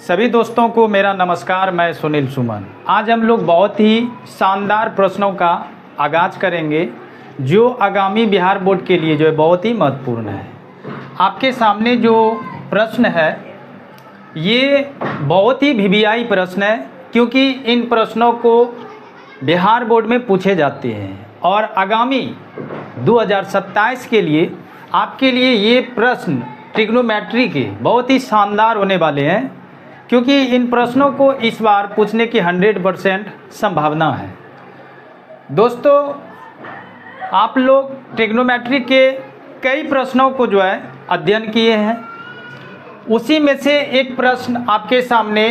सभी दोस्तों को मेरा नमस्कार। मैं सुनील सुमन। आज हम लोग बहुत ही शानदार प्रश्नों का आगाज़ करेंगे जो आगामी बिहार बोर्ड के लिए जो है बहुत ही महत्वपूर्ण है। आपके सामने जो प्रश्न है ये बहुत ही वीवीआई प्रश्न है, क्योंकि इन प्रश्नों को बिहार बोर्ड में पूछे जाते हैं और आगामी 2027 के लिए आपके लिए ये प्रश्न ट्रिग्नोमेट्री के बहुत ही शानदार होने वाले हैं, क्योंकि इन प्रश्नों को इस बार पूछने की 100% संभावना है। दोस्तों, आप लोग ट्रिग्नोमेट्री के कई प्रश्नों को जो है अध्ययन किए हैं, उसी में से एक प्रश्न आपके सामने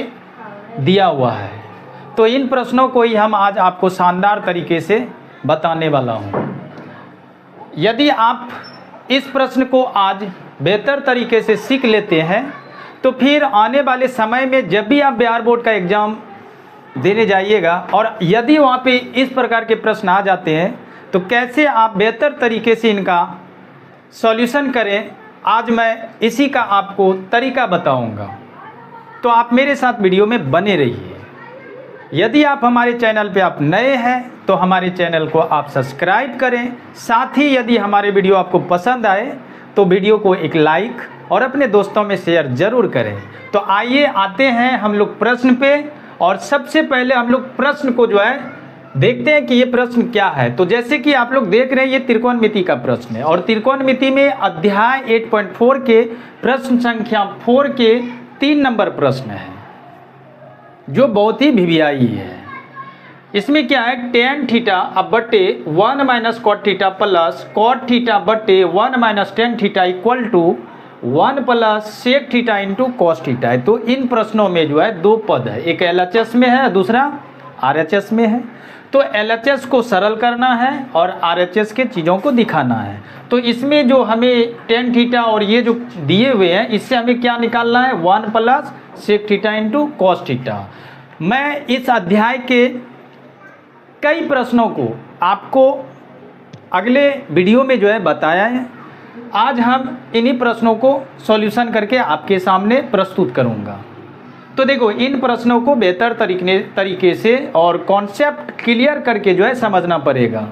दिया हुआ है। तो इन प्रश्नों को ही हम आज आपको शानदार तरीके से बताने वाला हूँ। यदि आप इस प्रश्न को आज बेहतर तरीके से सीख लेते हैं तो फिर आने वाले समय में जब भी आप बिहार बोर्ड का एग्ज़ाम देने जाइएगा और यदि वहाँ पे इस प्रकार के प्रश्न आ जाते हैं तो कैसे आप बेहतर तरीके से इनका सॉल्यूशन करें, आज मैं इसी का आपको तरीका बताऊंगा। तो आप मेरे साथ वीडियो में बने रहिए। यदि आप हमारे चैनल पे आप नए हैं तो हमारे चैनल को आप सब्सक्राइब करें। साथ ही यदि हमारे वीडियो आपको पसंद आए तो वीडियो को एक लाइक और अपने दोस्तों में शेयर ज़रूर करें। तो आइए आते हैं हम लोग प्रश्न पे, और सबसे पहले हम लोग प्रश्न को जो है देखते हैं कि ये प्रश्न क्या है। तो जैसे कि आप लोग देख रहे हैं ये त्रिकोणमिति का प्रश्न है और त्रिकोणमिति में अध्याय 8.4 के प्रश्न संख्या 4 के 3 नंबर प्रश्न है जो बहुत ही वीवीआई है। इसमें क्या है, tan थीटा अब बटे 1 minus cot theta plus cot theta बटे 1 minus tan theta equal to 1 plus sec theta into cos theta है। तो इन प्रश्नों में जो है दो पद है, एक LHS में है दूसरा RHS में है। तो LHS को सरल करना है और RHS के चीज़ों को दिखाना है। तो इसमें जो हमें tan थीटा और ये जो दिए हुए हैं इससे हमें क्या निकालना है, 1 plus sec theta into cos theta. मैं इस अध्याय के कई प्रश्नों को आपको अगले वीडियो में जो है बताया है। आज हम इन्हीं प्रश्नों को सॉल्यूशन करके आपके सामने प्रस्तुत करूंगा। तो देखो, इन प्रश्नों को बेहतर तरीके से और कॉन्सेप्ट क्लियर करके जो है समझना पड़ेगा,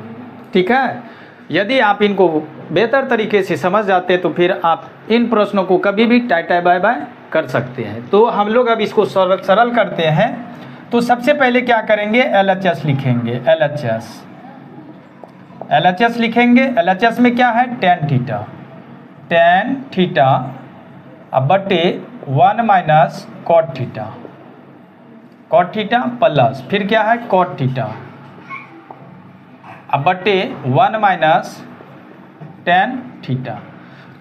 ठीक है। यदि आप इनको बेहतर तरीके से समझ जाते हैं तो फिर आप इन प्रश्नों को कभी भी टाटा बाय बाय कर सकते हैं। तो हम लोग अब इसको सरल करते हैं। तो सबसे पहले क्या करेंगे, LHS लिखेंगे। LHS लिखेंगे। LHS में क्या है, tan थीटा अब बटे 1 माइनस कॉट थीटा प्लस फिर क्या है कॉट थीटा अब बटे 1 माइनस tan थीटा।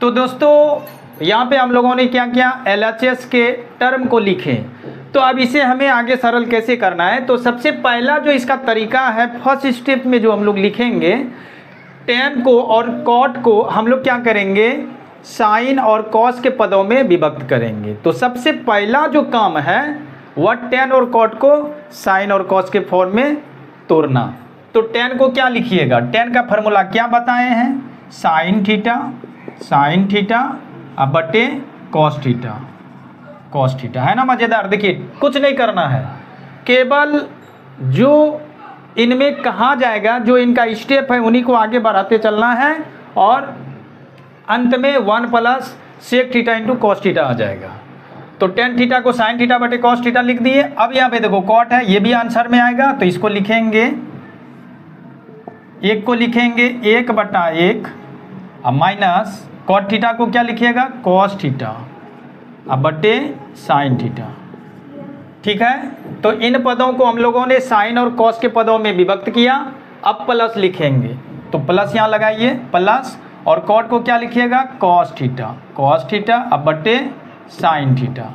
तो दोस्तों यहाँ पे हम लोगों ने क्या किया, LHS के टर्म को लिखे। तो अब इसे हमें आगे सरल कैसे करना है, तो सबसे पहला जो इसका तरीका है, फर्स्ट स्टेप में जो हम लोग लिखेंगे tan को और cot को हम लोग क्या करेंगे, साइन और कॉस के पदों में विभक्त करेंगे। तो सबसे पहला जो काम है वह tan और cot को साइन और कॉस के फॉर्म में तोड़ना। तो tan को क्या लिखिएगा, tan का फॉर्मूला क्या बताए हैं, साइन थीटा अब बटे कॉस थीटा है ना। मज़ेदार, देखिए कुछ नहीं करना है, केवल जो इनमें कहा जाएगा, जो इनका स्टेप है उन्हीं को आगे बढ़ाते चलना है और अंत में 1 plus sec theta into cos theta आ जाएगा। तो tan थीटा को साइन थीटा बटे कॉस थीटा लिख दिए। अब यहाँ पे देखो कॉट है, ये भी आंसर में आएगा, तो इसको लिखेंगे, एक को लिखेंगे 1 बटा 1 अब माइनस कॉट थीटा को क्या लिखिएगा, कॉस थीटा अब बटे साइन थीटा, ठीक है। तो इन पदों को हम लोगों ने साइन और कॉस के पदों में विभक्त किया। अब प्लस लिखेंगे, तो प्लस यहाँ लगाइए प्लस, और कॉट को क्या लिखिएगा, कॉस थीटा अब बटे साइन थीटा।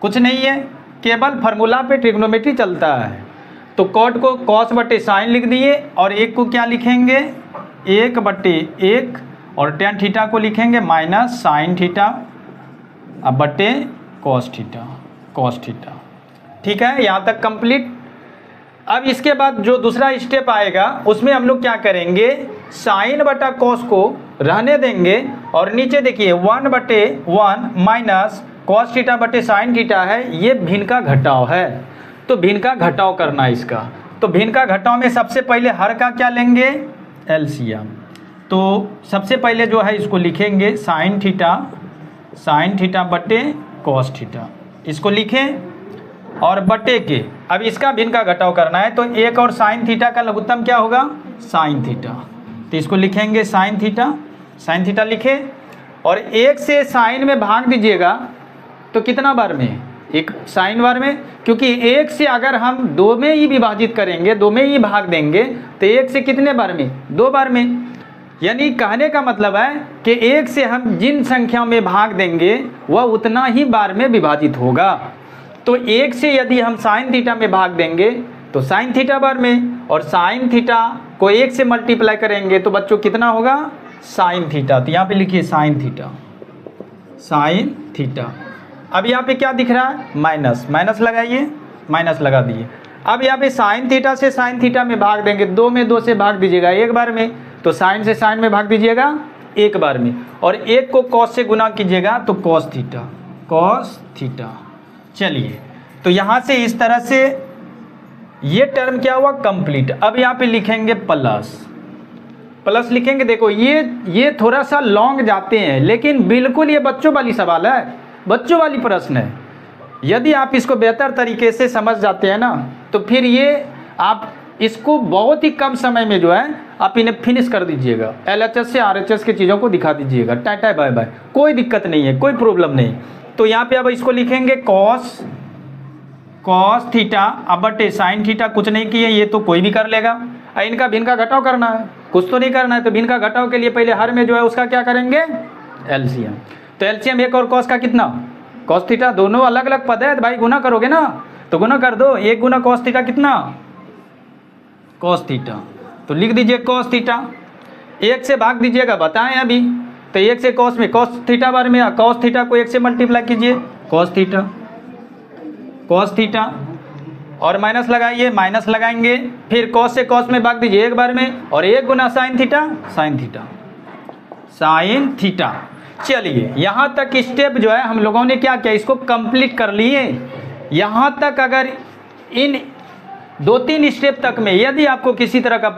कुछ नहीं है, केवल फार्मूला पे ट्रिग्नोमेट्री चलता है। तो कॉट को कॉस बटे साइन लिख दिए और एक को क्या लिखेंगे, 1 बटे 1 और tan थीटा को लिखेंगे माइनस साइन थीटा अब बटे कॉस थीटा, ठीक है। यहाँ तक कंप्लीट। अब इसके बाद जो दूसरा स्टेप आएगा उसमें हम लोग क्या करेंगे, साइन बटा कॉस को रहने देंगे और नीचे देखिए 1/1 माइनस कॉस थीटा बटे साइन थीटा है, ये भिन्न का घटाव है, तो भिन्न का घटाव करना है इसका। तो भिन्न का घटाव में सबसे पहले हर का क्या लेंगे, एलसीएम। तो सबसे पहले जो है इसको लिखेंगे साइन थीटा बटे कॉस थीटा, इसको लिखें और बटे के, अब इसका भिन्न का घटाव करना है, तो एक और साइन थीटा का लघुत्तम क्या होगा, साइन थीटा। तो इसको लिखेंगे साइन थीटा लिखे और एक से साइन में भाग दीजिएगा तो कितना बार में, एक साइन बार में, क्योंकि एक से अगर हम दो में ही विभाजित करेंगे, दो में ही भाग देंगे, तो एक से कितने बार में, दो बार में। यानी कहने का मतलब है कि एक से हम जिन संख्याओं में भाग देंगे वह उतना ही बार में विभाजित होगा। तो एक से यदि हम साइन थीटा में भाग देंगे तो साइन थीटा बार में, और साइन थीटा को एक से मल्टीप्लाई करेंगे तो बच्चों कितना होगा, साइन थीटा। तो यहाँ पे लिखिए साइन थीटा। अब यहाँ पे क्या दिख रहा है, माइनस लगाइए, माइनस लगा दिए। अब यहाँ पे साइन थीटा से साइन थीटा में भाग देंगे, दो में दो से भाग दीजिएगा एक बार में, तो साइन से साइन में भाग दीजिएगा एक बार में, और एक को कॉस से गुना कीजिएगा तो कॉस थीटा। चलिए, तो यहाँ से इस तरह से ये टर्म क्या हुआ, कंप्लीट। अब यहाँ पे लिखेंगे प्लस लिखेंगे। देखो ये थोड़ा सा लॉन्ग जाते हैं, लेकिन बिल्कुल ये बच्चों वाली सवाल है, बच्चों वाली प्रश्न है। यदि आप इसको बेहतर तरीके से समझ जाते हैं ना, तो फिर ये आप इसको बहुत ही कम समय में जो है आप इन्हें फिनिश कर दीजिएगा। LHS से RHS की चीज़ों को दिखा दीजिएगा, टाटा बाय बाय, कोई दिक्कत नहीं है, कोई प्रॉब्लम नहीं। तो यहाँ पे अब इसको लिखेंगे कॉस थीटा अब बटे साइन थीटा, कुछ नहीं किए, ये तो कोई भी कर लेगा। इनका भिन्न का घटाव करना है, कुछ तो नहीं करना है। तो भिन्न का घटाव के लिए पहले हर में जो है उसका क्या करेंगे, एलसीएम। तो एलसीएम एक और कॉस का कितना, कॉस थीटा, दोनों अलग अलग पद है भाई, गुना करोगे ना तो गुना कर दो, एक गुना कॉस थीटा कितना, कॉस थीटा। तो लिख दीजिए कॉस थीटा, एक से भाग दीजिएगा, बताएं अभी। तो एक से कॉस में कॉस थीटा बार में, कॉस थीटा को एक से मल्टीप्लाई कीजिए, कॉस थीटा और माइनस लगाइए, माइनस लगाएंगे, फिर कॉस से कॉस में भाग दीजिए एक बार में, और एक गुना साइन थीटा। चलिए, यहाँ तक स्टेप जो है हम लोगों ने क्या किया, इसको कंप्लीट कर लिए। यहाँ तक अगर इन 2-3 स्टेप तक में यदि आपको किसी तरह का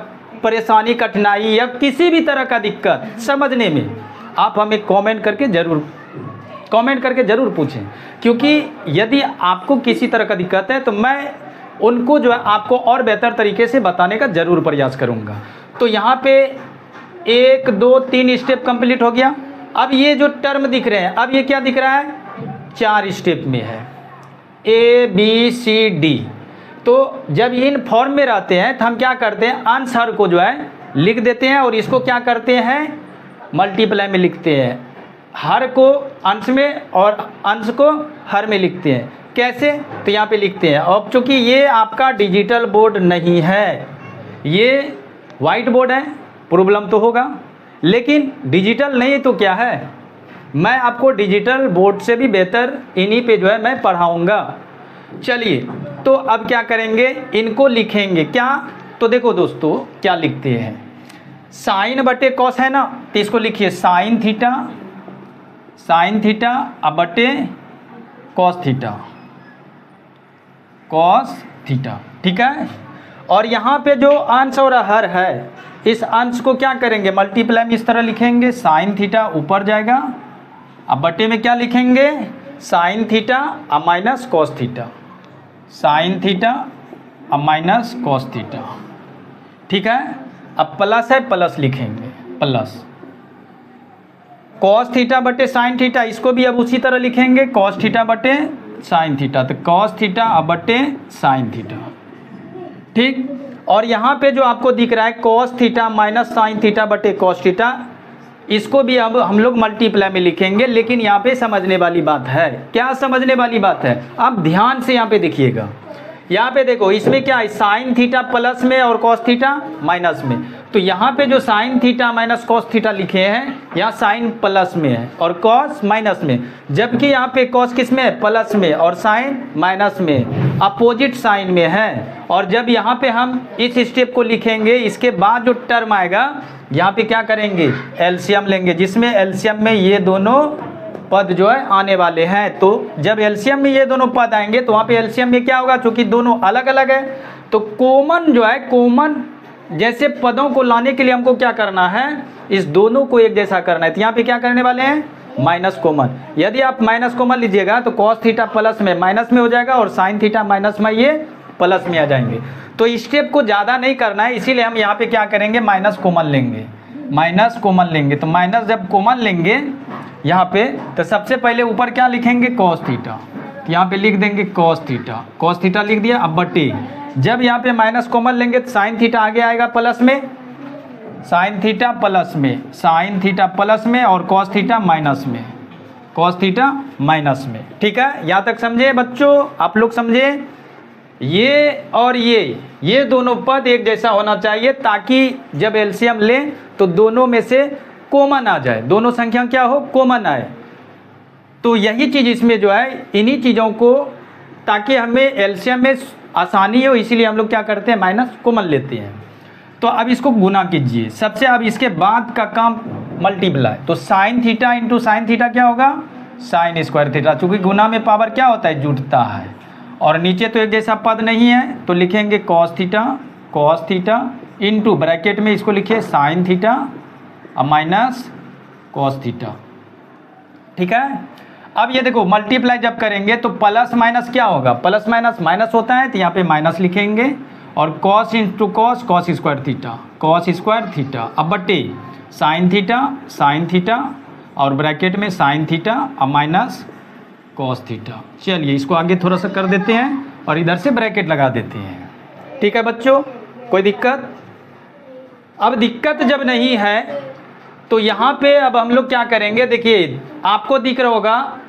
परेशानी, कठिनाई या किसी भी तरह का दिक्कत समझने में, आप हमें कमेंट करके ज़रूर पूछें, क्योंकि यदि आपको किसी तरह का दिक्कत है तो मैं उनको जो है आपको और बेहतर तरीके से बताने का ज़रूर प्रयास करूँगा। तो यहाँ पे 1 2 3 स्टेप कंप्लीट हो गया। अब ये जो टर्म दिख रहे हैं, अब ये क्या दिख रहा है, 4 स्टेप में है, ABCD। तो जब इन फॉर्म में रहते हैं तो हम क्या करते हैं, अंश हर को जो है लिख देते हैं, और इसको क्या करते हैं, मल्टीप्लाई में लिखते हैं। हर को अंश में और अंश को हर में लिखते हैं। कैसे, तो यहाँ पे लिखते हैं। अब चूँकि ये आपका डिजिटल बोर्ड नहीं है, ये वाइट बोर्ड है, प्रॉब्लम तो होगा, लेकिन डिजिटल नहीं तो क्या है, मैं आपको डिजिटल बोर्ड से भी बेहतर इन्हीं पे जो है मैं पढ़ाऊँगा। चलिए, तो अब क्या करेंगे, इनको लिखेंगे क्या, तो देखो दोस्तों क्या लिखते हैं, साइन बटे कॉस है ना, तो इसको लिखिए साइन थीटा अब बटे कॉस थीटा, ठीक है। और यहाँ पे जो अंश और हर है, इस अंश को क्या करेंगे, मल्टीप्लाई में इस तरह लिखेंगे, साइन थीटा ऊपर जाएगा, अब बटे में क्या लिखेंगे, साइन थीटा अब minus cos theta, sine theta अब माइनस कॉस थीटा, ठीक है। अब प्लस है, प्लस लिखेंगे, प्लस कॉस थीटा बटे साइन थीटा, इसको भी अब उसी तरह लिखेंगे, कॉस थीटा बटे साइन थीटा, तो कॉस थीटा अब बटे साइन थीटा, ठीक। और यहाँ पे जो आपको दिख रहा है cos theta minus sign theta बटे कॉस थीटा, इसको भी अब हम लोग मल्टीप्लाई में लिखेंगे। लेकिन यहाँ पे समझने वाली बात है, क्या समझने वाली बात है, आप ध्यान से यहाँ पे देखिएगा। यहाँ पे देखो, इसमें क्या है, साइन थीटा प्लस में और कॉस थीटा माइनस में। तो यहाँ पे जो sign theta minus cos theta लिखे हैं, यहाँ साइन प्लस में है और कॉस माइनस में, जबकि यहाँ पे कॉस किस में है, प्लस में, और साइन माइनस में, अपोजिट साइन में है। और जब यहाँ पे हम इस स्टेप को लिखेंगे, इसके बाद जो टर्म आएगा, यहाँ पे क्या करेंगे, एलसीएम लेंगे, जिसमें एलसीएम में ये दोनों पद जो है आने वाले हैं। तो जब एलसीएम में ये दोनों पद आएंगे तो वहाँ पे एलसीएम में क्या होगा, चूंकि दोनों अलग अलग है तो कॉमन जो है, कॉमन जैसे पदों को लाने के लिए हमको क्या करना है, इस दोनों को एक जैसा करना है। तो यहाँ पे क्या करने वाले हैं, माइनस कॉमन। यदि आप माइनस कॉमन लीजिएगा तो कॉस थीटा प्लस में माइनस में हो जाएगा और साइन थीटा माइनस में ये प्लस में आ जाएंगे। तो स्टेप को ज़्यादा नहीं करना है, इसीलिए हम यहाँ पे क्या करेंगे, माइनस कॉमन लेंगे, माइनस कॉमन लेंगे। तो माइनस जब कॉमन लेंगे यहाँ पे तो सबसे पहले ऊपर क्या लिखेंगे, कॉस थीटा। तो यहाँ पे लिख देंगे कॉस थीटा, कॉस थीटा लिख दिया। अब बटे जब यहाँ पे माइनस कॉमन लेंगे तो साइन थीटा आगे आएगा प्लस में, साइन थीटा प्लस में, साइन थीटा प्लस में और कॉस थीटा माइनस में, कॉस थीटा माइनस में। ठीक है, यहाँ तक समझे बच्चों, आप लोग समझे। ये और ये दोनों पद एक जैसा होना चाहिए ताकि जब एलसीएम लें तो दोनों में से कॉमन आ जाए, दोनों संख्या क्या हो, कॉमन आए। तो यही चीज़ इसमें जो है, इन्हीं चीज़ों को, ताकि हमें एलसीएम में आसानी हो इसीलिए हम लोग क्या करते हैं, माइनस कॉमन लेते हैं। तो अब इसको गुना कीजिए सबसे। अब इसके बाद का काम मल्टीप्लाई। तो sine theta into sine theta क्या होगा, साइन स्क्वायर थीटा। चूँकि गुना में पावर क्या होता है, जुड़ता है। और नीचे तो एक जैसा पद नहीं है तो लिखेंगे कॉस थीटा इंटू ब्रैकेट में इसको लिखिए साइन थीटा और माइनस कॉस थीटा। ठीक है, अब ये देखो मल्टीप्लाई जब करेंगे तो प्लस माइनस क्या होगा, प्लस माइनस माइनस होता है तो यहाँ पे माइनस लिखेंगे। और cos into cos, cos square theta. अब बटे साइन थीटा और ब्रैकेट में साइन थीटा और माइनस कॉस थीटा। चलिए इसको आगे थोड़ा सा कर देते हैं और इधर से ब्रैकेट लगा देते हैं। ठीक है बच्चों, कोई दिक्कत? अब दिक्कत जब नहीं है तो यहाँ पे अब हम लोग क्या करेंगे, देखिए आपको दिख रहा होगा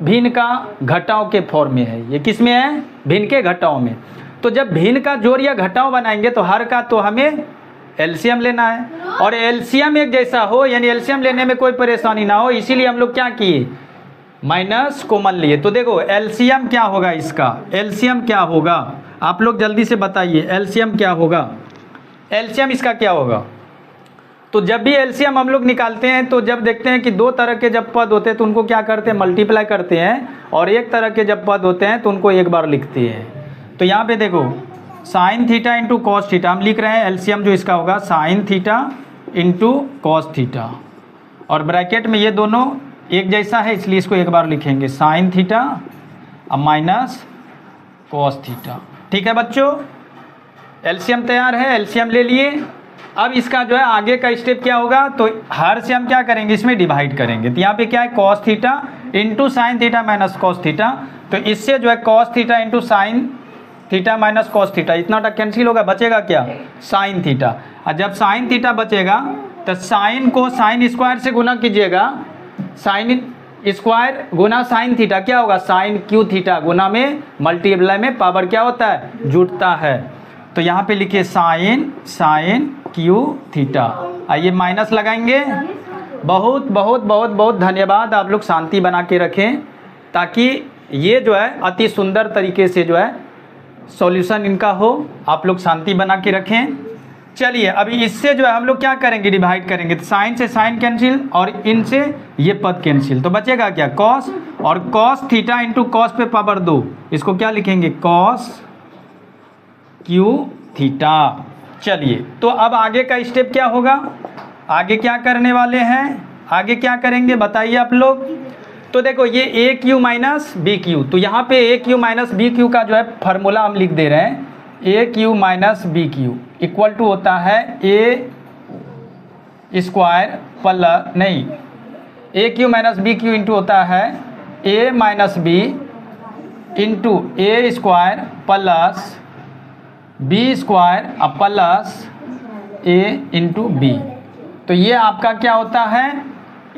भिन्न का घटाव के फॉर्म में है। ये किस में है, भिन्न के घटाव में। तो जब भिन्न का जोड़ या घटाव बनाएंगे तो हर का तो हमें एलसीएम लेना है और एलसीएम एक जैसा हो, यानी एलसीएम लेने में कोई परेशानी ना हो, इसीलिए हम लोग क्या किए, माइनस कॉमन लिए। तो देखो एलसीएम क्या होगा, इसका एलसीएम क्या होगा, आप लोग जल्दी से बताइए एलसीएम क्या होगा। एलसीएम इसका क्या होगा, तो जब भी एलसीएम हम लोग निकालते हैं तो जब देखते हैं कि दो तरह के जब पद होते हैं तो उनको क्या करते हैं, मल्टीप्लाई करते हैं। और एक तरह के जब पद होते हैं तो उनको एक बार लिखते हैं। तो यहाँ पे देखो sign theta into cos theta हम लिख रहे हैं। एलसीएम जो इसका होगा sign theta into cos theta और ब्रैकेट में ये दोनों एक जैसा है इसलिए इसको एक बार लिखेंगे साइन थीटा और माइनस कॉस थीटा। ठीक है बच्चों, एलसीएम तैयार है, एलसीएम ले लिए। अब इसका जो है आगे का स्टेप क्या होगा, तो हर से हम क्या करेंगे, इसमें डिवाइड करेंगे। तो यहाँ पे क्या है, cos theta into sine theta minus cos theta. तो इससे जो है cos theta into sine theta minus cos theta, इतना तक कैंसिल होगा, बचेगा क्या, साइन थीटा। और जब साइन थीटा बचेगा तो साइन को साइन स्क्वायर से गुना कीजिएगा, साइन स्क्वायर गुना साइन थीटा क्या होगा, साइन क्यू थीटा। गुना में मल्टीप्लाई में पावर क्या होता है, जुड़ता है। तो यहाँ पे लिखिए साइन क्यू थीटा। आइए माइनस लगाएंगे। बहुत बहुत बहुत बहुत धन्यवाद, आप लोग शांति बना के रखें ताकि ये जो है अति सुंदर तरीके से जो है सॉल्यूशन इनका हो। आप लोग शांति बना के रखें। चलिए अभी इससे जो है हम लोग क्या करेंगे, डिवाइड करेंगे। तो साइन से साइन कैंसिल और इनसे ये पद कैंसिल, तो बचेगा क्या, कॉस। और कॉस थीटा इंटू कॉस पे पावर 2, इसको क्या लिखेंगे, कॉस क्यू थीटा। चलिए तो अब आगे का स्टेप क्या होगा, आगे क्या करने वाले हैं, आगे क्या करेंगे बताइए आप लोग। तो देखो ये A cube minus B cube, तो यहाँ पे A cube minus B cube का जो है फार्मूला हम लिख दे रहे हैं। A cube minus B cube equal to होता है ए स्क्वायर प्लस, नहीं, A cube minus B cube into होता है A minus B into A square plus B square plus A into B. तो ये आपका क्या होता है,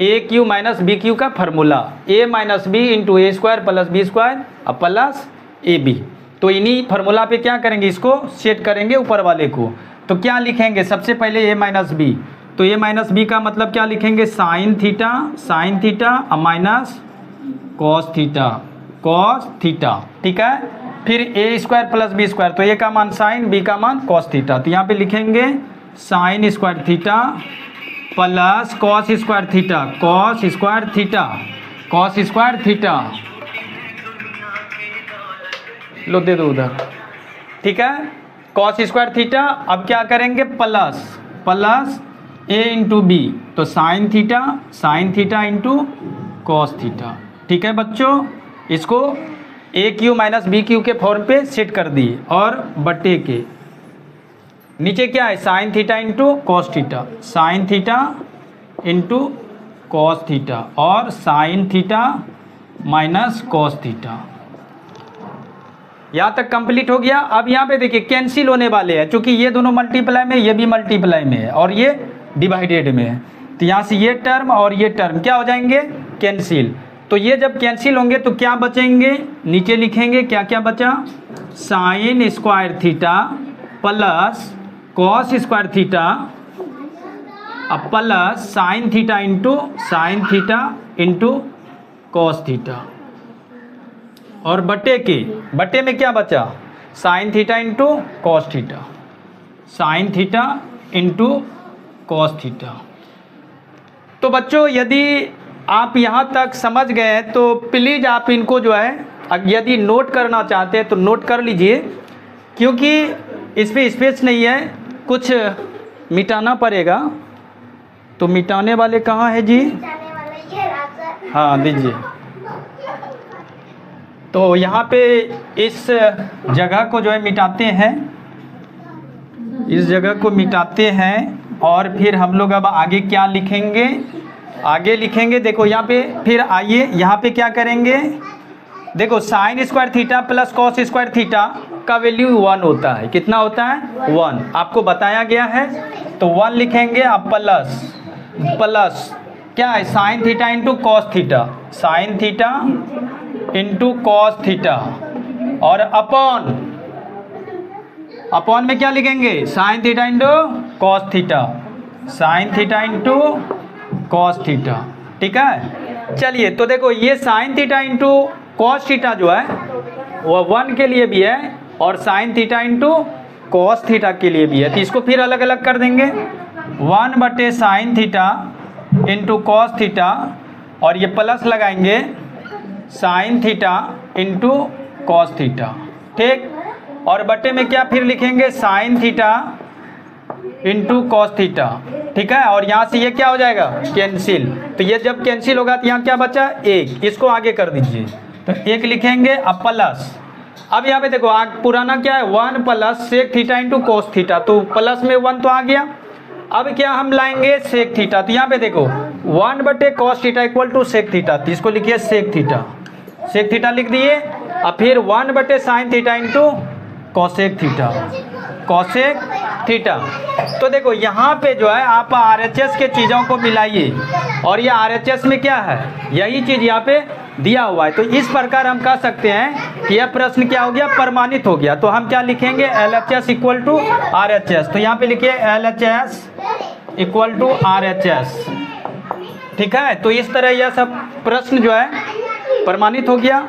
A cube minus B cube का formula, A minus B into A square plus B square plus A B. तो इन्हीं formula पे क्या करेंगे, इसको सेट करेंगे ऊपर वाले को। तो क्या लिखेंगे सबसे पहले ए माइनस बी, तो ए माइनस बी का मतलब क्या लिखेंगे, sign theta minus cos theta. ठीक है, फिर ए स्क्वायर प्लस बी स्क्वायर, तो ए का मान साइन, बी का मान कॉस थीटा। तो यहाँ पे लिखेंगे sine square theta plus cos square theta cos square theta, लो दे दो उधर, ठीक है, कॉस स्क्वायर थीटा। अब क्या करेंगे, प्लस ए इंटू बी, तो sine theta into cos theta. ठीक है बच्चों, इसको A cube minus B cube के फॉर्म पे सेट कर दिए, और बट्टे के नीचे क्या है, sine theta into cos theta, sine theta into cos theta, और sine theta minus cos theta. यहाँ तक कंप्लीट हो गया। अब यहाँ पे देखिए कैंसिल होने वाले हैं, क्योंकि ये दोनों मल्टीप्लाई में, ये भी मल्टीप्लाई में है, और ये डिवाइडेड में है, तो यहाँ से ये टर्म और ये टर्म क्या हो जाएंगे, कैंसिल। तो ये जब कैंसिल होंगे तो क्या बचेंगे, नीचे लिखेंगे क्या क्या बचा, sine square theta plus cos square theta, अब plus sine theta into cos theta, और बट्टे में क्या बचा, sine theta into cos theta, sine theta into cos theta. तो बच्चों यदि आप यहाँ तक समझ गए तो प्लीज़ आप इनको जो है, यदि नोट करना चाहते हैं तो नोट कर लीजिए, क्योंकि इस पर स्पेस नहीं है, कुछ मिटाना पड़ेगा। तो मिटाने वाले कहाँ है जी, हाँ दीजिए। तो यहाँ पे इस जगह को जो है मिटाते हैं, इस जगह को मिटाते हैं, और फिर हम लोग अब आगे क्या लिखेंगे, आगे लिखेंगे, देखो यहाँ पे फिर आइए, यहाँ पे क्या करेंगे, देखो sign square theta plus cos square theta का वैल्यू 1 होता है, कितना होता है 1, आपको बताया गया है। तो 1 लिखेंगे, अब प्लस क्या है, sine theta into cos theta, sine theta into cos theta, और अपॉन में क्या लिखेंगे, sign theta into cos theta, sine theta into cos theta. ठीक है, चलिए तो देखो ये sign theta into cos theta जो है वो 1 के लिए भी है, और sine theta into cos theta के लिए भी है, तो इसको फिर अलग अलग कर देंगे, 1 बटे sign theta into cos theta, और ये प्लस लगाएंगे sign theta into cos theta. ठीक, और बटे में क्या फिर लिखेंगे, sign theta into cos theta. ठीक है, और यहाँ से ये क्या हो जाएगा, कैंसिल। तो ये जब कैंसिल होगा तो यहाँ क्या बचा, 1, इसको आगे कर दीजिए, तो 1 लिखेंगे, अब प्लस। अब यहाँ पे देखो पुराना क्या है, 1 plus sec theta into cos theta, तो प्लस में 1 तो आ गया। अब क्या हम लाएंगे, सेक थीटा, तो यहाँ पे देखो 1 बटे cos theta equal to sec theta, तो इसको लिखिए सेक थीटा लिख दिए। अब फिर 1 बटे sign theta into cosec theta. तो देखो यहाँ पे जो है आप RHS के चीज़ों को मिलाइए, और ये RHS में क्या है, यही चीज़ यहाँ पे दिया हुआ है। तो इस प्रकार हम कह सकते हैं कि यह प्रश्न क्या हो गया, प्रमाणित हो गया। तो हम क्या लिखेंगे, LHS इक्वल टू RHS, तो यहाँ पे लिखिए LHS इक्वल टू RHS। ठीक है, तो इस तरह यह सब प्रश्न जो है प्रमाणित हो गया।